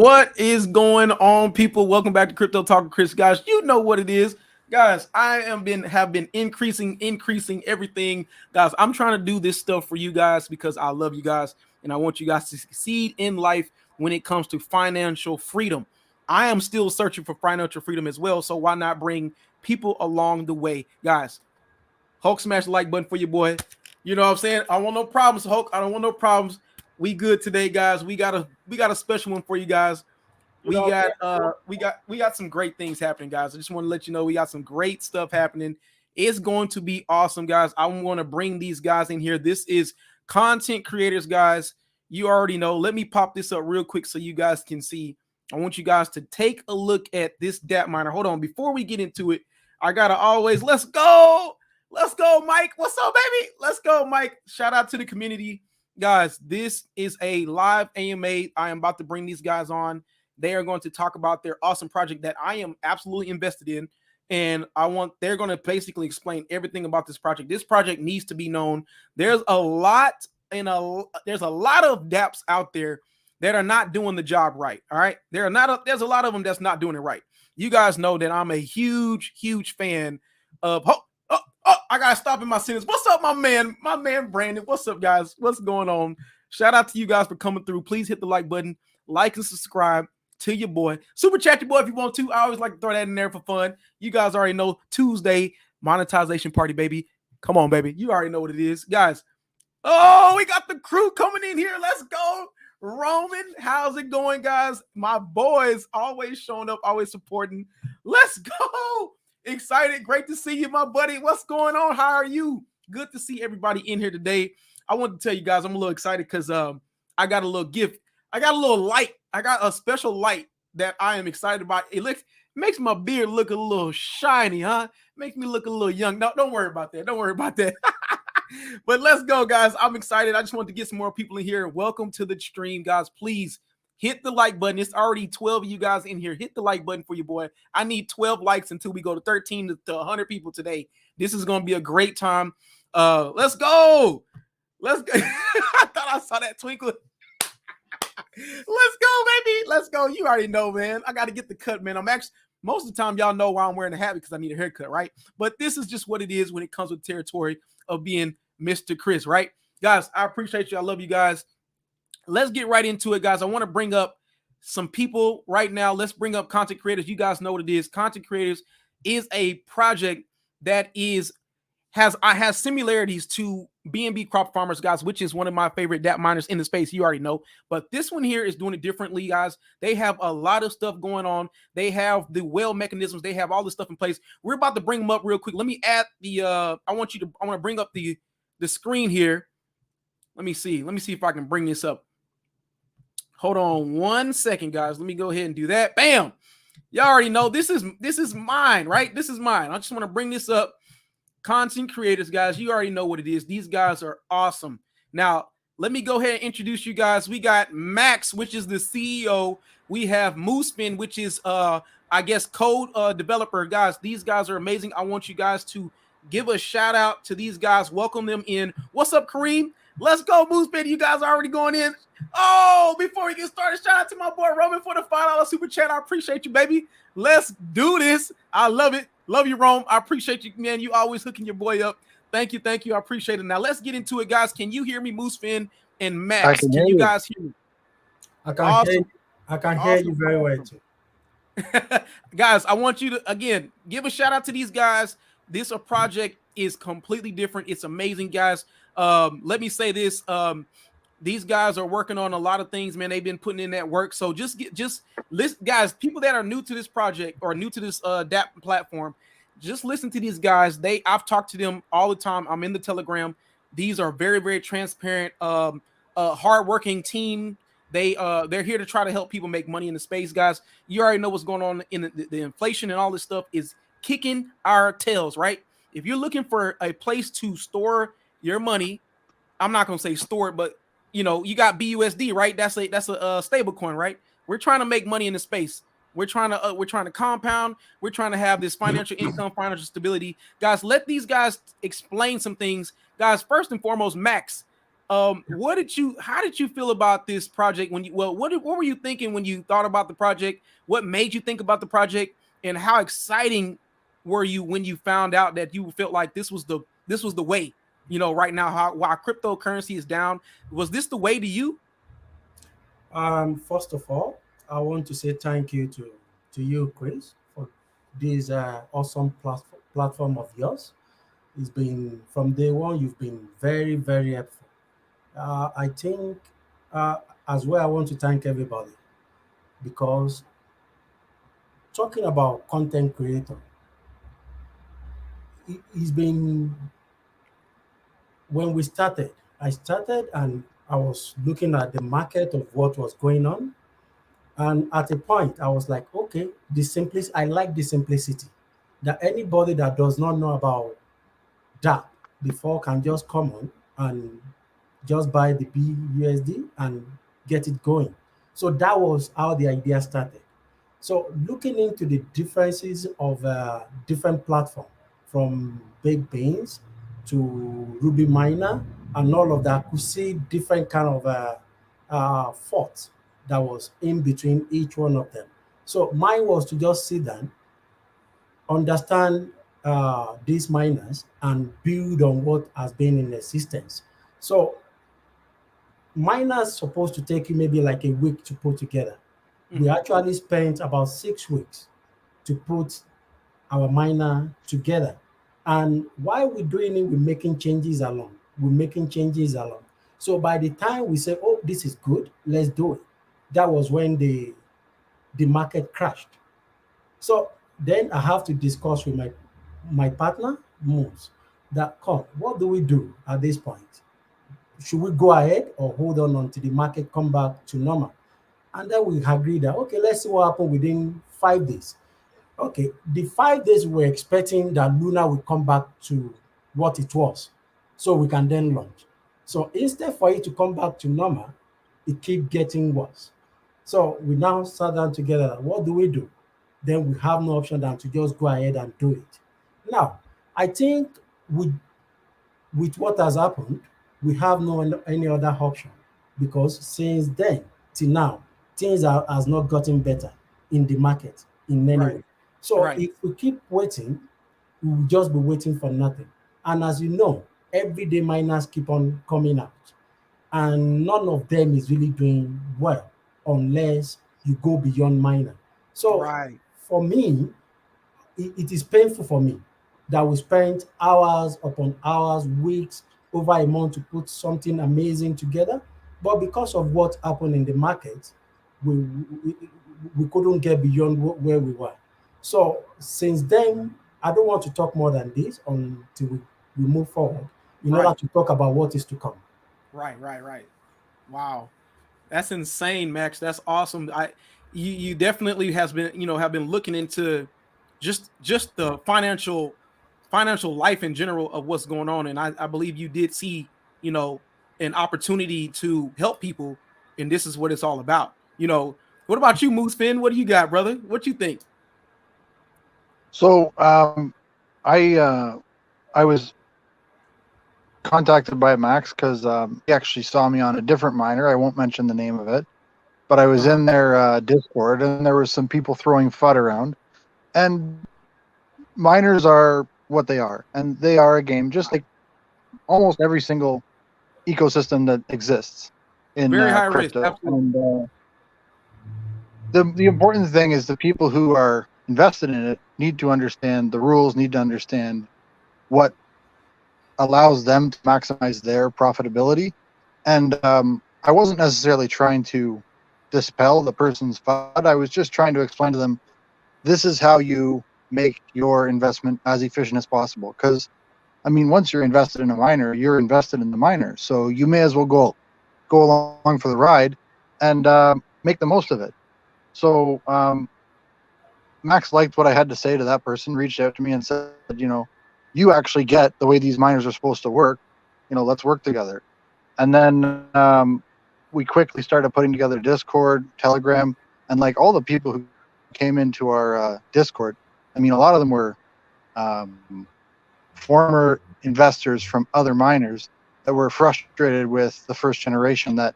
What is going on, people? Welcome back to Crypto Talk with Chris. Guys, you know what it is. Guys, I have been increasing everything. Guys, I'm trying to do this stuff for you guys because I love you guys and I want you guys to succeed in life when it comes to financial freedom. I am still searching for financial freedom as well, so why not bring people along the way? Guys, Hulk, smash the like button for your boy. You know what I'm saying? I don't want no problems, Hulk. I don't want no problems. We good today, guys. We got a special one for you guys. We got some great things happening, guys. I just want to let you know we got some great stuff happening. It's going to be awesome, guys. I want to bring these guys in here. This is content creators, guys. You already know. Let me pop this up real quick so you guys can see. I want you guys to take a look at this Dapp miner. Hold on, before we get into it, I gotta always let's go, Mike. What's up, baby? Let's go, Mike. Shout out to the community, guys. This is a live AMA. I am about to bring these guys on. They are going to talk about their awesome project that I am absolutely invested in. And they're going to basically explain everything about this project. This project needs to be known. There's a lot of dApps out there that are not doing the job right. All right. There's a lot of them that's not doing it right. You guys know that I'm a huge fan of, I got to stop in my sentence. What's up, my man Brandon? What's up, guys? What's going on? Shout out to you guys for coming through. Please hit the like button, like and subscribe to your boy. Super chat your boy if you want to. I always like to throw that in there for fun. You guys already know Tuesday monetization party, baby. Come on, baby. You already know what it is, guys. Oh, we got the crew coming in here. Let's go. Roman, how's it going, guys? My boys always showing up, always supporting. Let's go. Excited. Great to see you, my buddy. What's going on? How are you? Good to see everybody in here today. I want to tell you guys I'm a little excited because I got a little gift. I got a little light. I got a special light that I am excited about. It makes my beard look a little shiny, huh? Makes me look a little young. No, don't worry about that. Don't worry about that. But let's go, guys. I'm excited. I just want to get some more people in here. Welcome to the stream, guys. Please hit the like button. It's already 12 of you guys in here. Hit the like button for your boy. I need 12 likes until we go to 13 to 100 people today. This is going to be a great time. Let's go. Let's go. I thought I saw that twinkle. Let's go, baby. Let's go. You already know, man. I got to get the cut, man. Most of the time, y'all know why I'm wearing a hat because I need a haircut, right? But this is just what it is when it comes with the territory of being Mr. Chris, right? Guys, I appreciate you. I love you guys. Let's get right into it, guys. I want to bring up some people right now. Let's bring up content creators. You guys know what it is. Content creators is a project that has similarities to B&B crop farmers, guys, which is one of my favorite dApp miners in the space. You already know, but this one here is doing it differently, guys. They have a lot of stuff going on. They have the well mechanisms. They have all this stuff in place. We're about to bring them up real quick. Let me add the, I want to bring up the screen here. Let me see if I can bring this up. Hold on 1 second, guys. Let me go ahead and do that. Bam. Y'all already know this is mine, right? This is mine. I just want to bring this up. Content creators, guys, you already know what it is. These guys are awesome. Now, let me go ahead and introduce you guys. We got Max, which is the CEO. We have Moosefin, which is, I guess, code developer. Guys, these guys are amazing. I want you guys to give a shout out to these guys. Welcome them in. What's up, Kareem? Let's go, Moosefin. You guys are already going in. Oh, before we get started, shout out to my boy Roman for the $5 super chat. I appreciate you, baby. Let's do this. I love it. Love you, Rome. I appreciate you, man. You always hooking your boy up. Thank you. I appreciate it. Now, let's get into it, guys. Can you hear me, Moosefin and Max? Can you guys hear me? I can hear you very well, too. Guys, I want you to, again, give a shout out to these guys. This project is completely different. It's amazing, guys. Let me say this. These guys are working on a lot of things, man. They've been putting in that work. So just listen, guys, people that are new to this project or new to this dApp platform, just listen to these guys. I've talked to them all the time. I'm in the Telegram. These are very, very transparent, hardworking team. They're here to try to help people make money in the space, guys. You already know what's going on in the inflation and all this stuff is kicking our tails, right? If you're looking for a place to store your money, I'm not going to say store it, but you know, you got BUSD, right? That's a stable coin, right? We're trying to make money in the space. We're trying to compound. We're trying to have this financial income, financial stability. Guys, let these guys explain some things. Guys, first and foremost, Max, How did you feel about this project when you, well, what were you thinking when you thought about the project? What made you think about the project? And how exciting were you when you found out that you felt like this was the way, right now, how while cryptocurrency is down, was this the way to you? First of all, I want to say thank you to you, Chris, for this awesome platform of yours. It's been from day one. You've been very, very helpful. I think uh, as well. I want to thank everybody because talking about content creator, it's been when we started. I started and I was looking at the market of what was going on. And at a point, I was like, okay, I like the simplicity that anybody that does not know about Dapp before can just come on and just buy the BUSD and get it going. So that was how the idea started. So looking into the differences of different platform from Big Beans to Ruby Miner and all of that, could see different kind of thoughts that was in between each one of them. So mine was to just sit down, understand these miners, and build on what has been in existence. So miners supposed to take you maybe like a week to put together. We Hmm. actually spent about 6 weeks to put our miner together. And while we're doing it, we're making changes along. We're making changes along. So by the time we say, oh, this is good, let's do it. That was when the market crashed. So then I have to discuss with my partner, Moons, that come, what do we do at this point? Should we go ahead or hold on until the market come back to normal? And then we agreed that okay, let's see what happened within 5 days. Okay, the 5 days we're expecting that Luna will come back to what it was, so we can then launch. So instead for it to come back to normal, it keep getting worse. So we now sat down together. What do we do? Then we have no option than to just go ahead and do it. Now, I think with with what has happened, we have no any other option because since then till now, has not gotten better in the market in any Right. way. So Right. if we keep waiting, we will just be waiting for nothing. And as you know, everyday miners keep on coming out, and none of them is really doing well unless you go beyond miner. So Right. for me, it is painful for me that we spent hours upon hours, weeks, over a month to put something amazing together. But because of what happened in the market, we, we couldn't get beyond where we were. So since then, I don't want to talk more than this until we move forward in order Right. to talk about what is to come. Right. Right. Right. Wow. That's insane, Max. That's awesome. You definitely has been, have been looking into just the financial life in general of what's going on. And I believe you did see, an opportunity to help people, and this is what it's all about. What about you, Moose Finn? What do you got, brother? What you think? So I I was contacted by Max because he actually saw me on a different miner. I won't mention the name of it, but I was Uh-huh. in their Discord, and there was some people throwing FUD around. And miners are what they are, and they are a game, just like almost every single ecosystem that exists in Very high risk, crypto. absolutely. And the important thing is the people who are invested in it need to understand the rules, need to understand what allows them to maximize their profitability. And I wasn't necessarily trying to dispel the person's FUD. I was just trying to explain to them this is how you make your investment as efficient as possible. Because I mean, once you're invested in a miner, you're invested in the miner, so you may as well go along for the ride and make the most of it. So Max liked what I had to say to that person, reached out to me and said, you actually get the way these miners are supposed to work. Let's work together. And then we quickly started putting together Discord, Telegram, and like all the people who came into our Discord. I mean, a lot of them were um, former investors from other miners, that were frustrated with the first generation that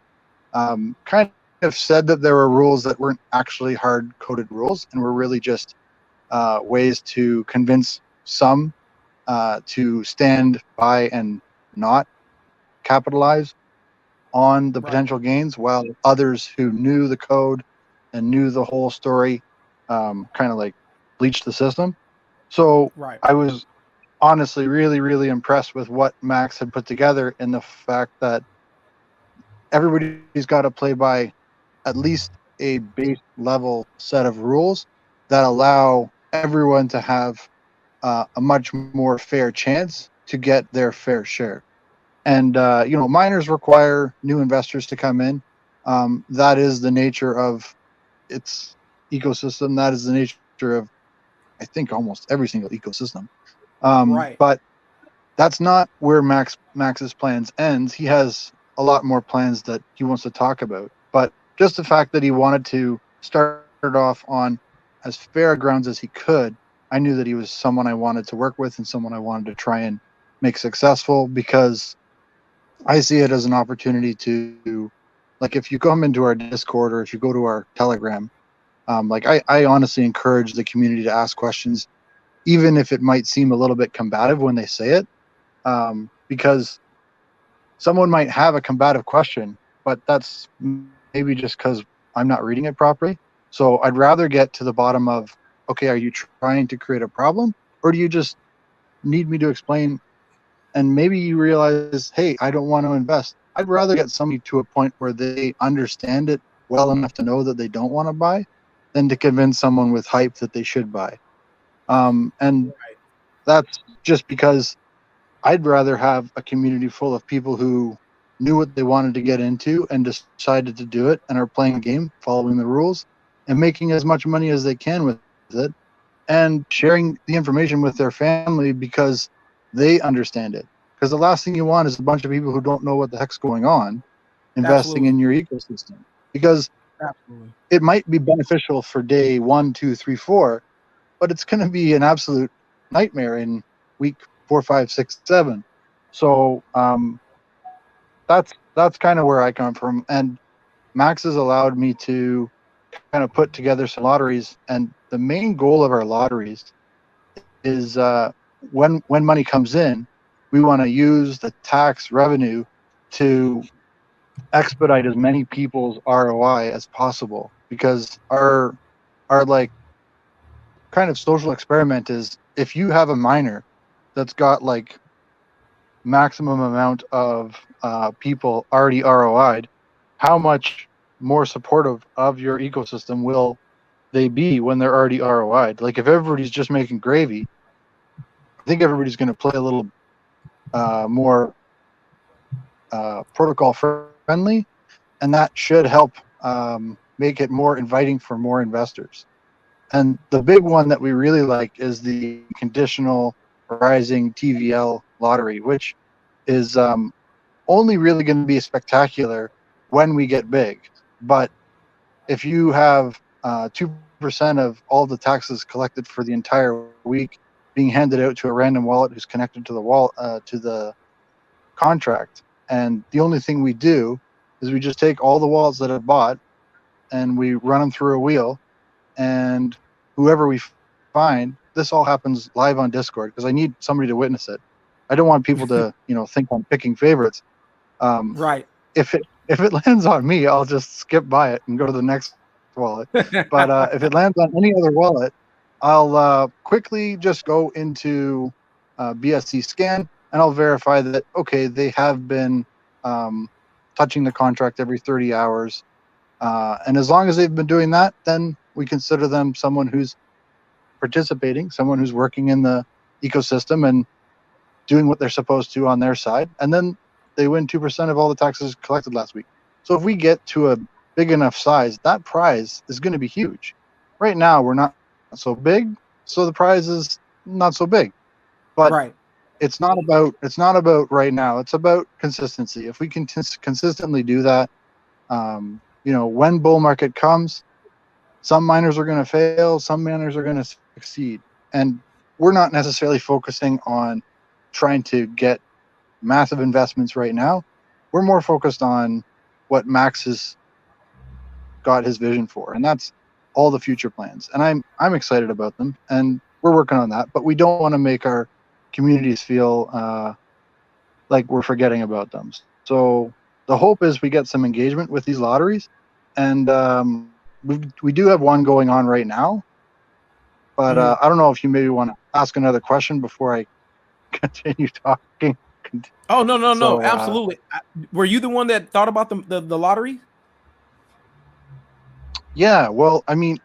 kind of said that there were rules that weren't actually hard-coded rules and were really just ways to convince some to stand by and not capitalize on the Right. potential gains, while others who knew the code and knew the whole story kind of like bleached the system. So Right. I was honestly really, really impressed with what Max had put together, in the fact that everybody's got to play by at least a base level set of rules that allow everyone to have a much more fair chance to get their fair share. And miners require new investors to come in. That is the nature of its ecosystem. That is the nature of, I think, almost every single ecosystem. Right. But that's not where Max's plans ends. He has a lot more plans that he wants to talk about. But just the fact that he wanted to start off on as fair grounds as he could, I knew that he was someone I wanted to work with and someone I wanted to try and make successful, because I see it as an opportunity to, like, if you come into our Discord or if you go to our Telegram, I honestly encourage the community to ask questions, even if it might seem a little bit combative when they say it, because someone might have a combative question, but that's maybe just because I'm not reading it properly. So I'd rather get to the bottom of, okay, are you trying to create a problem, or do you just need me to explain? And maybe you realize, hey, I don't want to invest. I'd rather get somebody to a point where they understand it well enough to know that they don't want to buy, than to convince someone with hype that they should buy. And that's just because I'd rather have a community full of people who knew what they wanted to get into and decided to do it and are playing a game, following the rules, and making as much money as they can with it, and sharing the information with their family because they understand it. Because the last thing you want is a bunch of people who don't know what the heck's going on investing Absolutely. in your ecosystem. Because Absolutely. it might be beneficial for day 1, 2, 3, 4, but it's going to be an absolute nightmare in week 4, 5, 6, 7. So that's kind of where I come from. And Max has allowed me to kind of put together some lotteries, and the main goal of our lotteries is when money comes in, we want to use the tax revenue to expedite as many people's ROI as possible, because our like kind of social experiment is, if you have a miner that's got like maximum amount of people already ROI'd, how much more supportive of your ecosystem will they be when they're already ROI'd? Like, if everybody's just making gravy, I think everybody's going to play a little more protocol friendly, and that should help make it more inviting for more investors. And the big one that we really like is the conditional rising TVL lottery, which is only really going to be spectacular when we get big. But if you have 2% of all the taxes collected for the entire week being handed out to a random wallet who's connected to the to the contract, and the only thing we do is we just take all the wallets that have bought and we run them through a wheel, and whoever we find, this all happens live on Discord because I need somebody to witness it. I don't want people to think I'm picking favorites. Um, Right. if it lands on me, I'll just skip by it and go to the next wallet. But if it lands on any other wallet, I'll quickly just go into BSC scan, and I'll verify that, okay, they have been touching the contract every 30 hours. And as long as they've been doing that, then we consider them someone who's participating, someone who's working in the ecosystem and doing what they're supposed to on their side. And then they win 2% of all the taxes collected last week. So if we get to a big enough size, that prize is going to be huge. Right now, we're not so big, so the prize is not so big. But Right. it's not about right now. It's about consistency. If we can consistently do that, when bull market comes, some miners are going to fail, some miners are going to succeed, and we're not necessarily focusing on trying to get massive investments right now. We're more focused on what Max has got his vision for, and that's all the future plans. And I'm excited about them, and we're working on that. But we don't want to make our communities feel like we're forgetting about them. So the hope is we get some engagement with these lotteries, and we do have one going on right now. But I don't know if you maybe want to ask another question before I continue talking. Oh, no, So absolutely. Were you the one that thought about the lottery? yeah, well, I mean,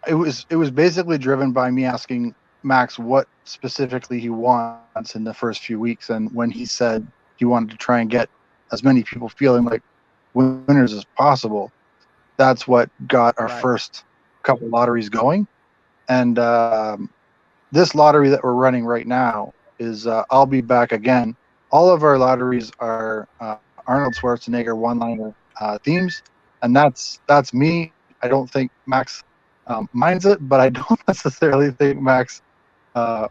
it was basically driven by me asking Max what specifically he wants in the first few weeks, and when he said he wanted to try and get as many people feeling like winners as possible, that's what got our Right. first couple lotteries going. And this lottery that we're running right now is I'll Be Back Again. All of our lotteries are Arnold Schwarzenegger one-liner themes, and that's me. I don't think Max minds it, but I don't necessarily think Max uh,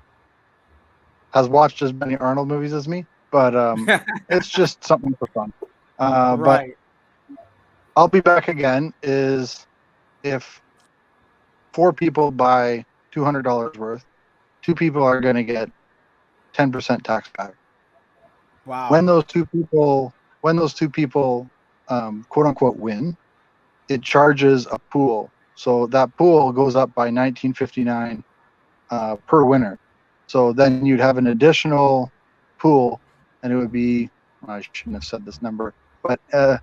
has watched as many Arnold movies as me. But it's just something for fun. But Right. I'll Be Back Again is if 4 people buy $200 worth, 2 people are going to get 10% tax back. Wow. When those two people quote unquote win, it charges a pool. So that pool goes up by 1959 per winner. So then you'd have an additional pool, and it would be, I shouldn't have said this number, but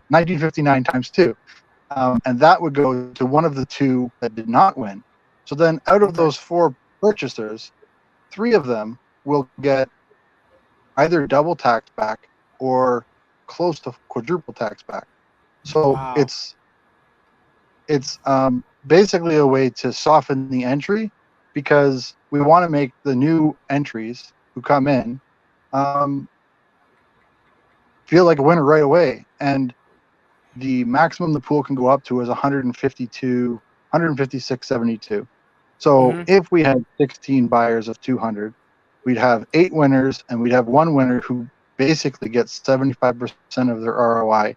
1959 times two. And that would go to one of the two that did not win. So then out of Okay. those 4 purchasers, 3 of them will get either double tax back or close to quadruple tax back. So Wow. it's basically a way to soften the entry, because we want to make the new entries who come in feel like a winner right away. And the maximum the pool can go up to is 156.72. So Mm-hmm. if we had 16 buyers of 200, we'd have 8 winners, and we'd have one winner who basically gets 75% of their ROI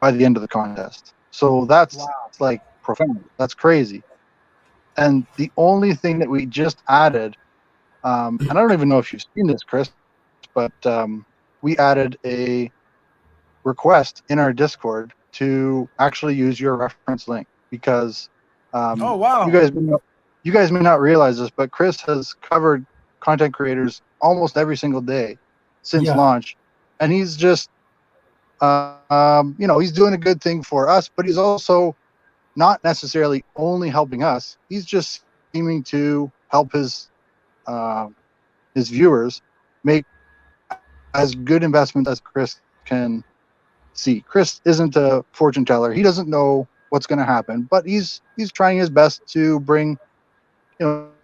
by the end of the contest. So that's Wow. like profound. That's crazy. And the only thing that we just added, and I don't even know if you've seen this, Chris, but we added a request in our Discord to actually use your reference link, because Oh, you wow. guys may not realize this, but Chris has covered content creators almost every single day since Yeah. launch, and he's just he's doing a good thing for us, but he's also not necessarily only helping us. He's just seeming to help his viewers make as good investments as Chris can see. Chris isn't a fortune teller. He doesn't know what's going to happen, but he's trying his best to bring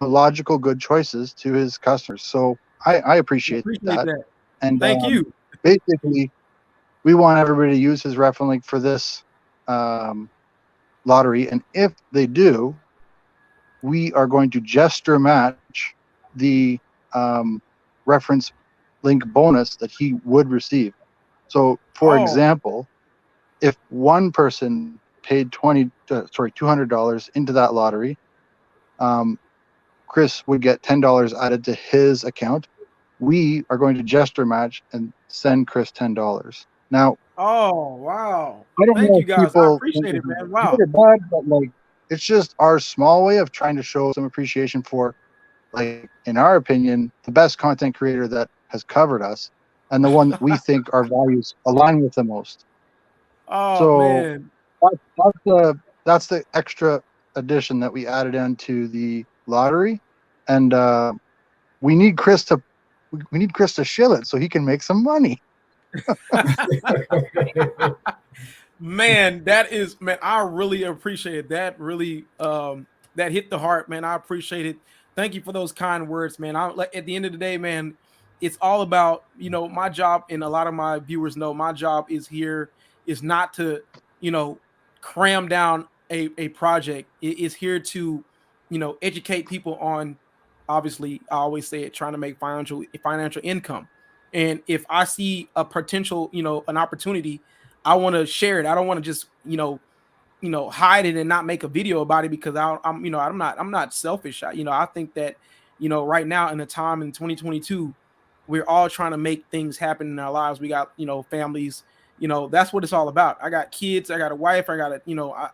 logical, good choices to his customers. So I I appreciate appreciate that. that. And Thank you. basically, we want everybody to use his reference link for this um, lottery. And if they do, we are going to gesture match the reference link bonus that he would receive. So, for Oh, example, if one person paid $200 into that lottery, um, Chris would get $10 added to his account. We are going to gesture match and send Chris $10. Now, oh, wow. I don't Thank know you if guys. I people think appreciate this it, is man. good Wow. or bad, but like it's just our small way of trying to show some appreciation for, like, in our opinion, the best content creator that has covered us, and the one that we think our values align with the most. Oh, So man. that's the extra addition that we added into the lottery, and we need Chris to shill it so he can make some money. Man, man, I really appreciate it. That really that hit the heart, man. I appreciate it. Thank you for those kind words, man. I like at the end of the day, man, it's all about, my job, and a lot of my viewers know my job is here is not to, you know, cram down a project. It is here to, educate people on, obviously, I always say it, trying to make financial income. And if I see a potential, an opportunity, I want to share it. I don't want to just, hide it and not make a video about it, because I'm not selfish. I think that, right now in the time in 2022, we're all trying to make things happen in our lives. We got, families, that's what it's all about. I got kids, I got a wife, I got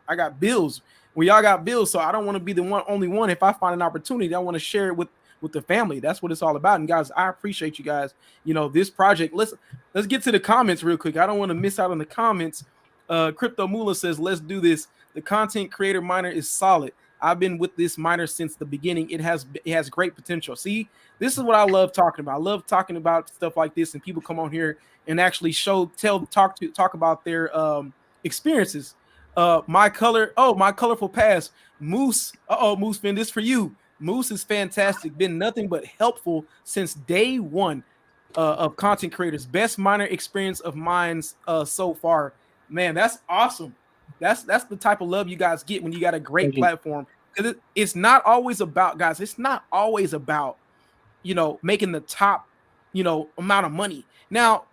I got bills. We all got bills. So I don't want to be the only one. If I find an opportunity, I want to share it with the family. That's what it's all about. And guys, I appreciate you guys. This project. Let's get to the comments real quick. I don't want to miss out on the comments. Crypto Mula says, let's do this. The content creator miner is solid. I've been with this miner since the beginning. It has great potential. See, this is what I love talking about. I love talking about stuff like this, and people come on here and actually talk about their experiences. My colorful past. Moose. Moose Fin, this for you. Moose is fantastic. Been nothing but helpful since day one of content creators. Best miner experience of mine so far. Man, that's awesome. That's the type of love you guys get when you got a great Thank you. platform. Because it's not always about, guys. It's not always about making the top amount of money. Now,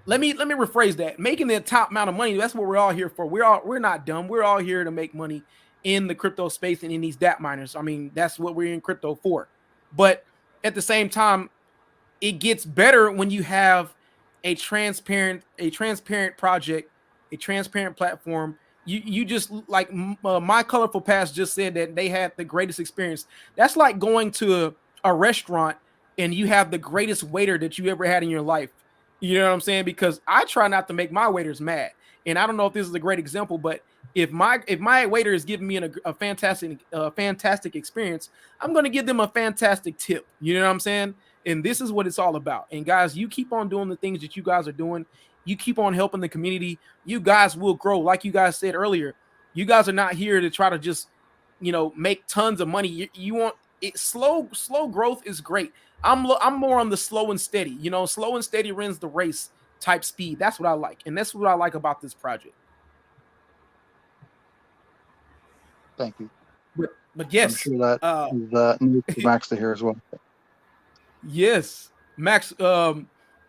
let me rephrase that. Making the top amount of money, that's what we're all here for. We're not dumb. We're all here to make money in the crypto space and in these Dapp miners. I mean, that's what we're in crypto for. But at the same time, it gets better when you have a transparent project, a transparent platform. You just like My Colorful Past just said that they had the greatest experience. That's like going to a restaurant and you have the greatest waiter that you ever had in your life. You know what I'm saying? Because I try not to make my waiters mad. And I don't know if this is a great example, but if my waiter is giving me a fantastic experience, I'm going to give them a fantastic tip. You know what I'm saying? And this is what it's all about. And guys, you keep on doing the things that you guys are doing. You keep on helping the community. You guys will grow. Like you guys said earlier, you guys are not here to try to just, make tons of money. You want it slow. Slow growth is great. I'm more on the slow and steady. Slow and steady wins the race type speed. That's what I like, and that's what I like about this project. Thank you. But yes, I'm sure that is news for Max to hear as well. yes, Max.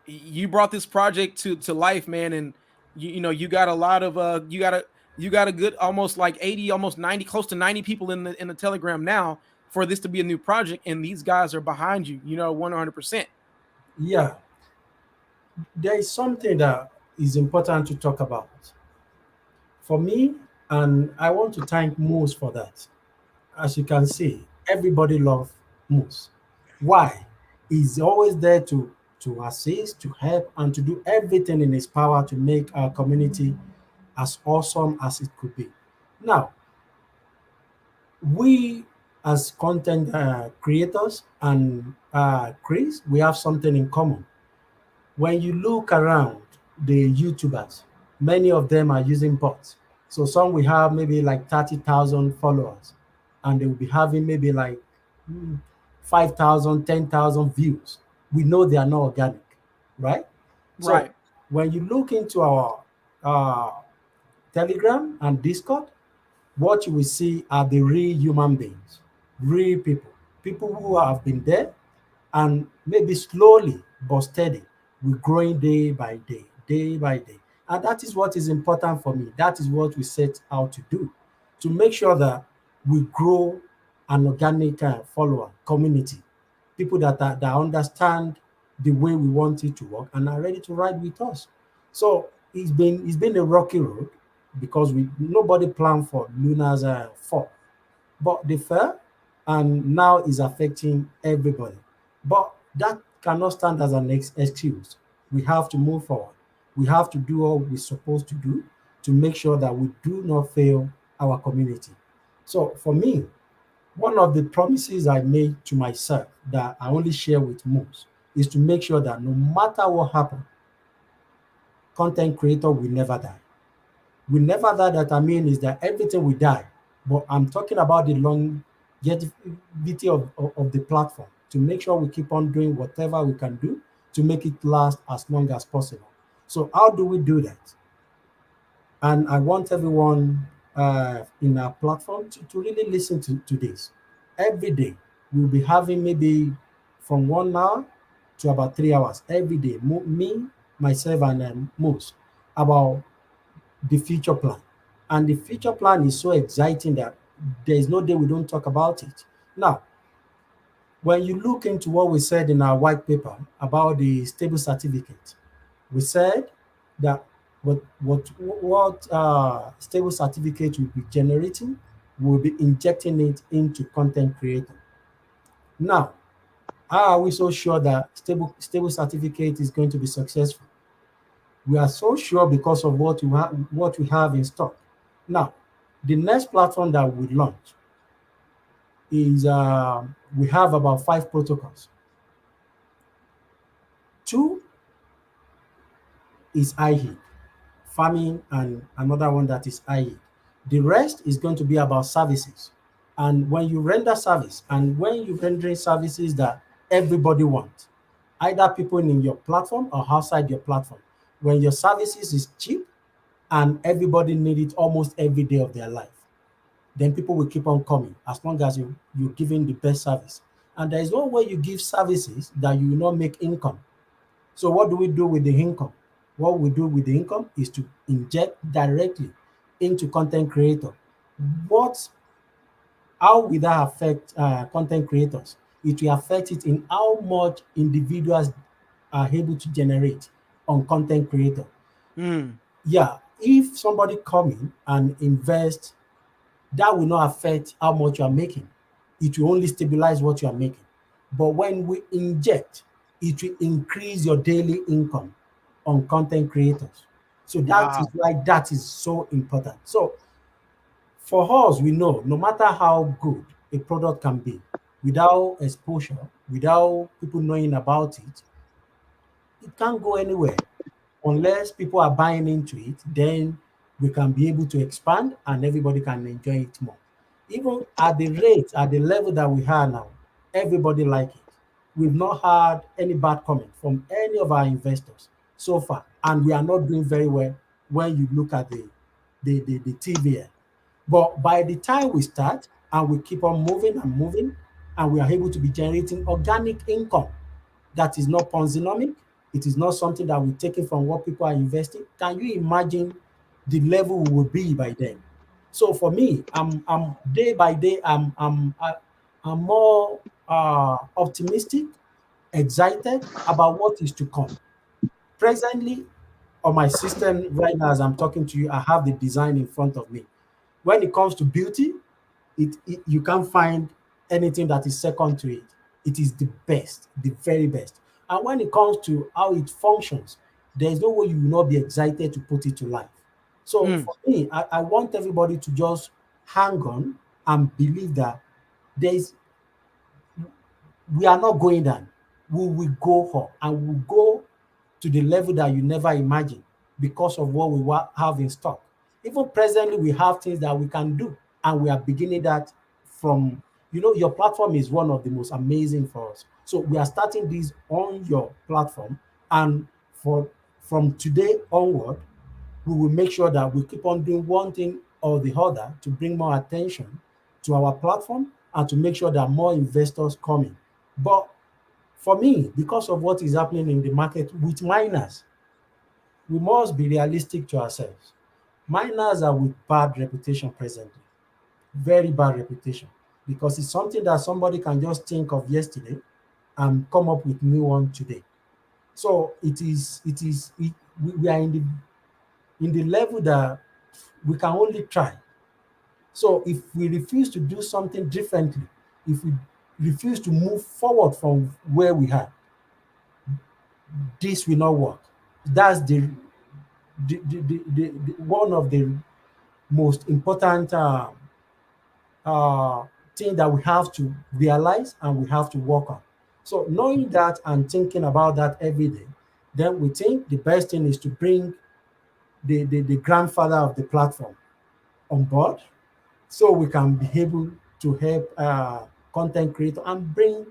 You brought this project to life, man, and you got a lot of you got a good almost like 80, almost 90, close to 90 people in the Telegram now for this to be a new project, and these guys are behind you. 100%. Yeah, there is something that is important to talk about for me, and I want to thank Moose for that. As you can see, everybody loves Moose. Why? He's always there to assist, to help, and to do everything in his power to make our community as awesome as it could be. Now, we as content creators and Chris, we have something in common. When you look around the YouTubers, many of them are using bots. So some will have maybe like 30,000 followers, and they will be having maybe like 5,000, 10,000 views. We know they are not organic, right? So Right. when you look into our uh, Telegram and Discord, what you will see are the real human beings, real people who have been there and maybe slowly but steady, we're growing day by day, day by day. And that is what is important for me. That is what we set out to do, to make sure that we grow an organic follower community, people that understand the way we want it to work and are ready to ride with us. So it's been a rocky road because we nobody planned for Luna's fall, but they fell, and now is affecting everybody. But that cannot stand as an excuse. We have to move forward. We have to do what we're supposed to do to make sure that we do not fail our community. So for me, one of the promises I made to myself that I only share with most is to make sure that no matter what happens, content creator will never die. We never die, that I mean is that everything will die. But I'm talking about the longevity of the platform to make sure we keep on doing whatever we can do to make it last as long as possible. So how do we do that? And I want everyone in our platform to really listen to this. Every day, we'll be having maybe from 1 hour to about 3 hours every day. Me, myself, and Moose about the future plan. And the future plan is so exciting that there is no day we don't talk about it. Now, when you look into what we said in our white paper about the stable certificate, we said that what stable certificate will be generating, will be injecting it into content creator. Now, how are we so sure that stable certificate is going to be successful? We are so sure because of what we have in stock. Now, the next platform that we launch is we have about 5 protocols. Two is IE, farming, and another one that is IE. The rest is going to be about services. And when you render service, and when you're rendering services that everybody wants, either people in your platform or outside your platform, when your services is cheap and everybody need it almost every day of their life, then people will keep on coming as long as you're giving the best service. And there is no way you give services that you will not make income. So what do we do with the income? What we do with the income is to inject directly into content creator. What How will that affect content creators? It will affect it in how much individuals are able to generate on content creator. Mm. Yeah, if somebody come in and invest, that will not affect how much you are making. It will only stabilize what you are making. But when we inject, it will increase your daily income on content creators. So that is Wow. why that is so important. So for us, we know no matter how good a product can be, without exposure, without people knowing about it can't go anywhere. Unless people are buying into it, then we can be able to expand and everybody can enjoy it more. Even at the rate, at the level that we are now, everybody like it. We've not had any bad comment from any of our investors so far, and we are not doing very well when you look at the TVL. But by the time we start and we keep on moving and moving, and we are able to be generating organic income that is not Ponzinomic. It is not something that we take it from what people are investing. Can you imagine the level we will be by then? So for me, I'm day by day, I'm more optimistic, excited about what is to come. Presently, on my system right now, as I'm talking to you, I have the design in front of me. When it comes to beauty, you can't find anything that is second to it. It is the best, the very best. And when it comes to how it functions, there is no way you will not be excited to put it to life. So Mm. for me, I want everybody to just hang on and believe that there is we are not going down. We will go up and we'll go to the level that you never imagined because of what we have in stock. Even presently, we have things that we can do, and we are beginning that from, your platform is one of the most amazing for us. So we are starting this on your platform, and for from today onward, we will make sure that we keep on doing one thing or the other to bring more attention to our platform and to make sure that more investors come in. But for me, because of what is happening in the market with miners, we must be realistic to ourselves. Miners are with bad reputation presently, very bad reputation, because it's something that somebody can just think of yesterday and come up with new one today. So we are in the level that we can only try. So if we refuse to do something differently, if we refuse to move forward from where we are, this will not work. That's the one of the most important thing that we have to realize and we have to work on. So knowing that and thinking about that every day, then we think the best thing is to bring the grandfather of the platform on board so we can be able to help content creator and bring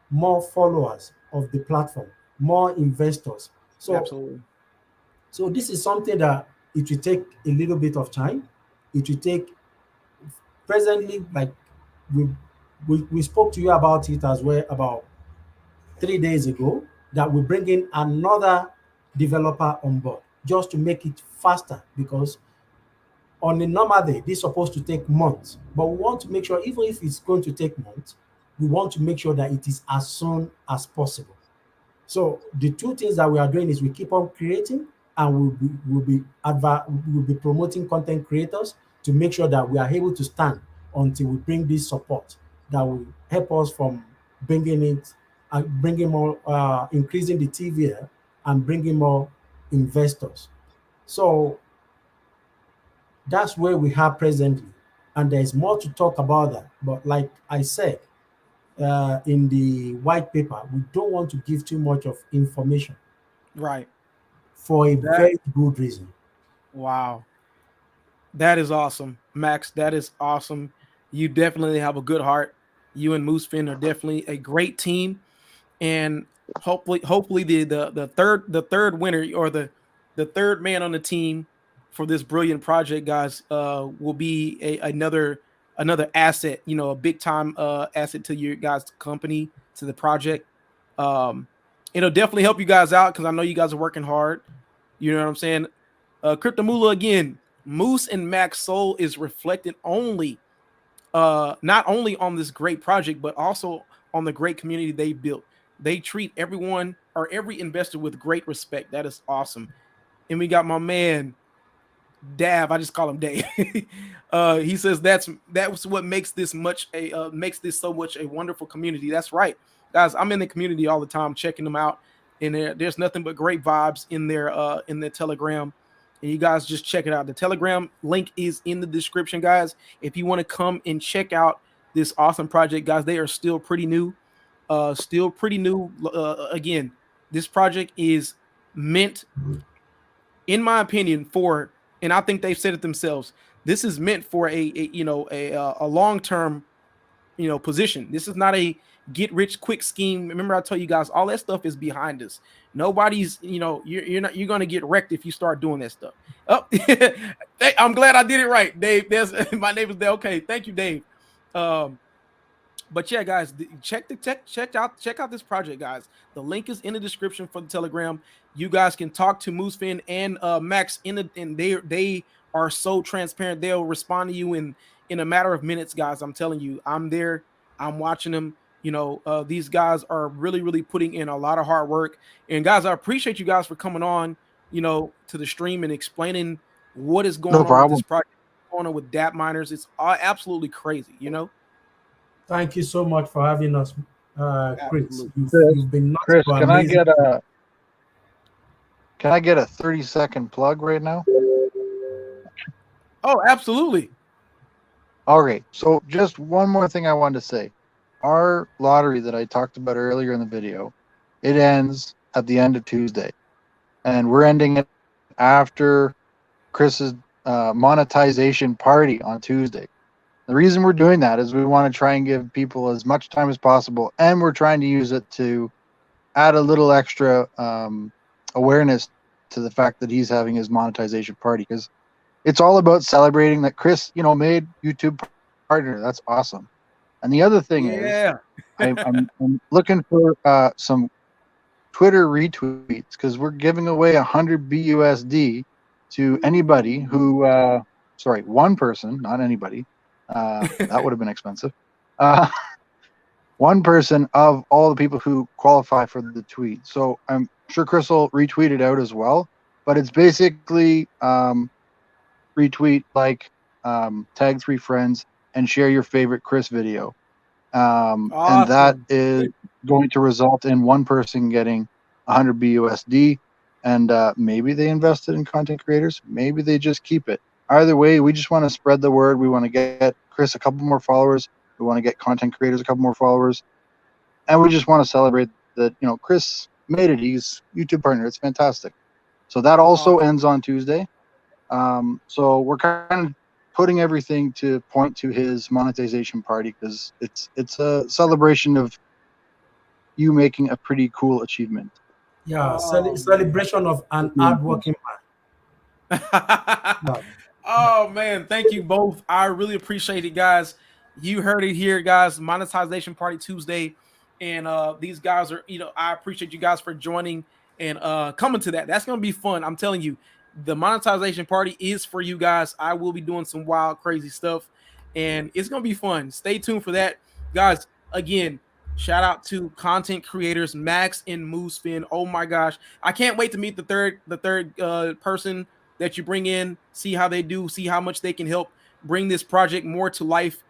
more followers of the platform, more investors. Absolutely. So this is something that it will take a little bit of time. It will take presently, like we we spoke to you about it as well about 3 days ago. that we bring in another developer on board just to make it faster, because on a normal day, this is supposed to take months, but we want to make sure, even if it's going to take months, we want to make sure that it is as soon as possible. So the two things that we are doing is we keep on creating, and we'll be promoting content creators to make sure that we are able to stand until we bring this support that will help us from bringing it and bringing more, increasing the TVA and bringing more investors. So that's where we are presently, and there's more to talk about that. But like I said, in the white paper, we don't want to give too much of information Right. for a That very good reason. wow. That is awesome, Max. That is awesome. You definitely have a good heart. You and Moosefin are definitely a great team, and hopefully the third winner, or the third man on the team for this brilliant project, guys, will be another asset, a big time asset to your guys' company, to the project. Um, it'll definitely help you guys out because I know you guys are working hard. You know what I'm saying? Cryptomula again, Moose and Max Soul is reflected only not only on this great project, but also on the great community they built. They treat everyone, or every investor, with great respect. That is awesome. And we got my man Dav. I just call him Dave. He says that's what makes this so much a wonderful community. That's right, guys. I'm in the community all the time, checking them out, and there's nothing but great vibes in their Telegram. And you guys just check it out. The Telegram link is in the description, guys. If you want to come and check out this awesome project, guys, they are still pretty new. Still pretty new. Again, this project is meant, in my opinion, and I think they've said it themselves. This is meant for a long term position. This is not a get rich quick scheme. Remember, I told you guys all that stuff is behind us. Nobody's you're gonna get wrecked if you start doing that stuff. Oh, I'm glad I did it right, Dave. There's my name is Dave. Okay, thank you, Dave. Um, but yeah, guys, check out this project, guys. The link is in the description for the Telegram. You guys can talk to Moosefin and Max and they are so transparent. They'll respond to you in a matter of minutes, guys. I'm telling you, I'm there. I'm watching them. These guys are really, really putting in a lot of hard work. And guys, I appreciate you guys for coming on, to the stream and explaining what is No going on with this problem. project, going on with Dapp miners. It's absolutely crazy. Thank you so much for having us, Chris. Absolutely. You've been nothing Chris, but can I amazing. get a 30-second plug right now? Oh, absolutely. All right. So just one more thing I wanted to say. Our lottery that I talked about earlier in the video, it ends at the end of Tuesday, and we're ending it after Chris's monetization party on Tuesday. The reason we're doing that is we want to try and give people as much time as possible, and we're trying to use it to add a little extra awareness to the fact that he's having his monetization party, because it's all about celebrating that Chris, made YouTube partner. That's awesome. And the other thing is, Yeah. I'm looking for some Twitter retweets, because we're giving away 100 BUSD to anybody who, one person, not anybody. That would have been expensive. One person of all the people who qualify for the tweet. So I'm sure Chris will retweet it out as well. But it's basically retweet, tag 3 friends, and share your favorite Chris video. And that Awesome. is going to result in one person getting 100 BUSD. And maybe they invested in content creators. Maybe they just keep it. Either way, we just want to spread the word. We want to get Chris a couple more followers. We want to get content creators a couple more followers. And we just want to celebrate that, Chris made it. He's YouTube partner. It's fantastic. So that also ends on Tuesday. So we're kind of putting everything to point to his monetization party, because it's a celebration of you making a pretty cool achievement. Yeah, Oh, celebration of an hardworking man. Yeah. oh man, thank you both. I really appreciate it, guys. You heard it here, guys. Monetization party Tuesday. And these guys are, I appreciate you guys for joining and coming to that. That's gonna be fun. I'm telling you, the monetization party is for you guys. I will be doing some wild, crazy stuff, and it's gonna be fun. Stay tuned for that, guys. Again, shout out to content creators Max and Moosefin. Oh my gosh, I can't wait to meet the third person that you bring in. See how they do. See how much they can help bring this project more to life.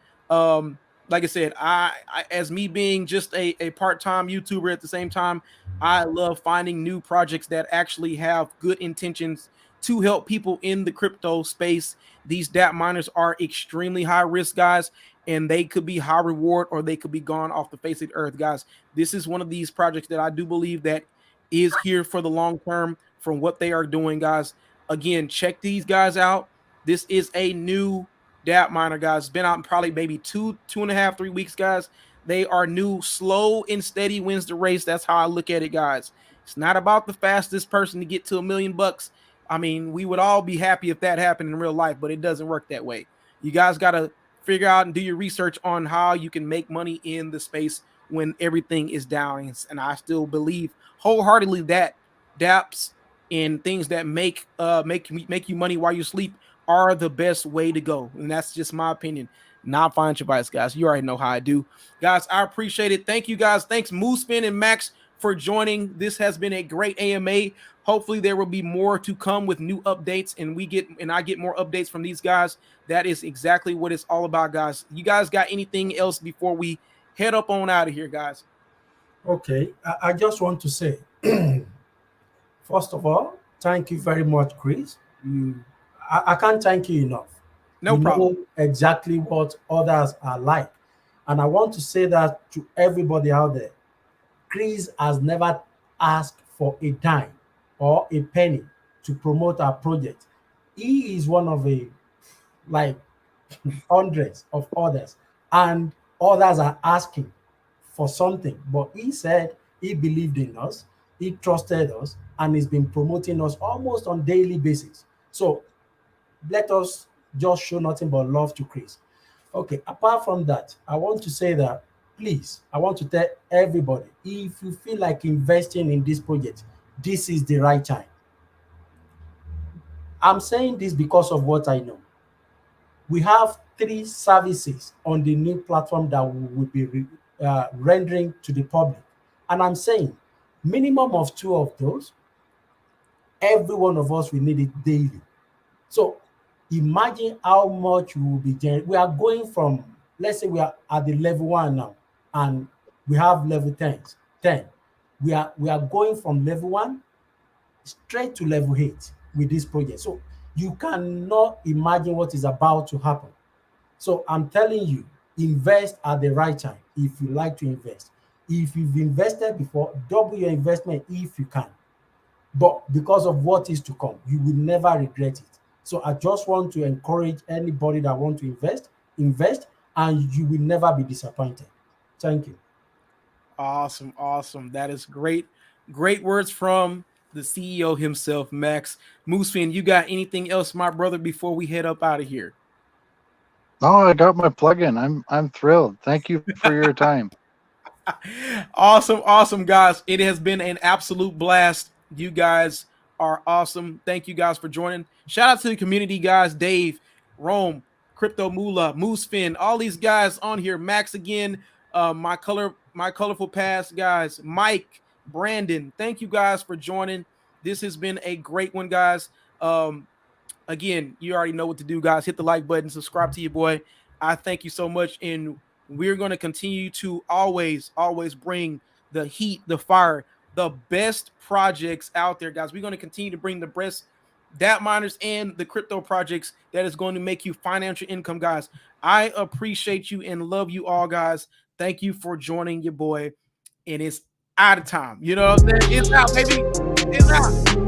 Like I said, I as me being just a part-time YouTuber at the same time, I love finding new projects that actually have good intentions to help people in the crypto space. These DApp miners are extremely high risk, guys, and they could be high reward or they could be gone off the face of the earth, guys. This is one of these projects that I do believe that is here for the long term from what they are doing, guys. Again, check these guys out. This is a new Dapp miner, guys. It's been out in probably maybe 2.5, 3 weeks, guys. They are new. Slow and steady wins the race. That's how I look at it, guys. It's not about the fastest person to get to $1 million. I mean, we would all be happy if that happened in real life, but it doesn't work that way. You guys got to figure out and do your research on how you can make money in the space when everything is down. And I still believe wholeheartedly that dApps and things that make you money while you sleep are the best way to go. And that's just my opinion, not financial advice, guys. You already know how I do. Guys, I appreciate it. Thank you, guys. Thanks, Moosefin and Max, for joining. This has been a great AMA. Hopefully there will be more to come with new updates, and I get more updates from these guys. That is exactly what it's all about, guys. You guys got anything else before we head up on out of here, guys? Okay, I just want to say, first of all, thank you very much, Chris. I can't thank you enough. No You problem. know exactly what others are like. And I want to say that to everybody out there. Chris has never asked for a dime or a penny to promote our project. He is one of a like hundreds of others, and others are asking for something. But he said he believed in us, he trusted us, and he's been promoting us almost on daily basis. So let us just show nothing but love to Chris. Okay, apart from that, I want to say that please, I want to tell everybody if you feel like investing in this project, this is the right time. I'm saying this because of what I know. We have three services on the new platform that we will be rendering to the public. And I'm saying minimum of two of those, every one of us will need it daily. So imagine how much we will be generating. We are going from, let's say we are at the level 1 now, and we have level 10. We are going from level 1 straight to level 8 with this project. So you cannot imagine what is about to happen. So I'm telling you, invest at the right time if you like to invest. If you've invested before, double your investment if you can. But because of what is to come, you will never regret it. So I just want to encourage anybody that want to invest, and you will never be disappointed. Thank you. Awesome, awesome. That is great. Great words from the CEO himself, Max. Moosefin, you got anything else, my brother, before we head up out of here? No, I got my plug-in. I'm thrilled. Thank you for your time. Awesome, awesome, guys. It has been an absolute blast. You guys are awesome. Thank you guys for joining. Shout out to the community, guys. Dave, Rome, Crypto Mula, Moosefin, all these guys on here. Max again, my colorful past guys. Mike, Brandon. Thank you guys for joining. This has been a great one, guys. Again, you already know what to do, guys. Hit the like button, subscribe to your boy. I thank you so much, and we're going to continue to always bring the heat, the fire, the best projects out there, guys. We're going to continue to bring the best DApp miners and the crypto projects that is going to make you financial income, guys. I appreciate you and love you all, guys. Thank you for joining your boy, and it's out of time. You know what I'm saying? It's out, baby. It's out.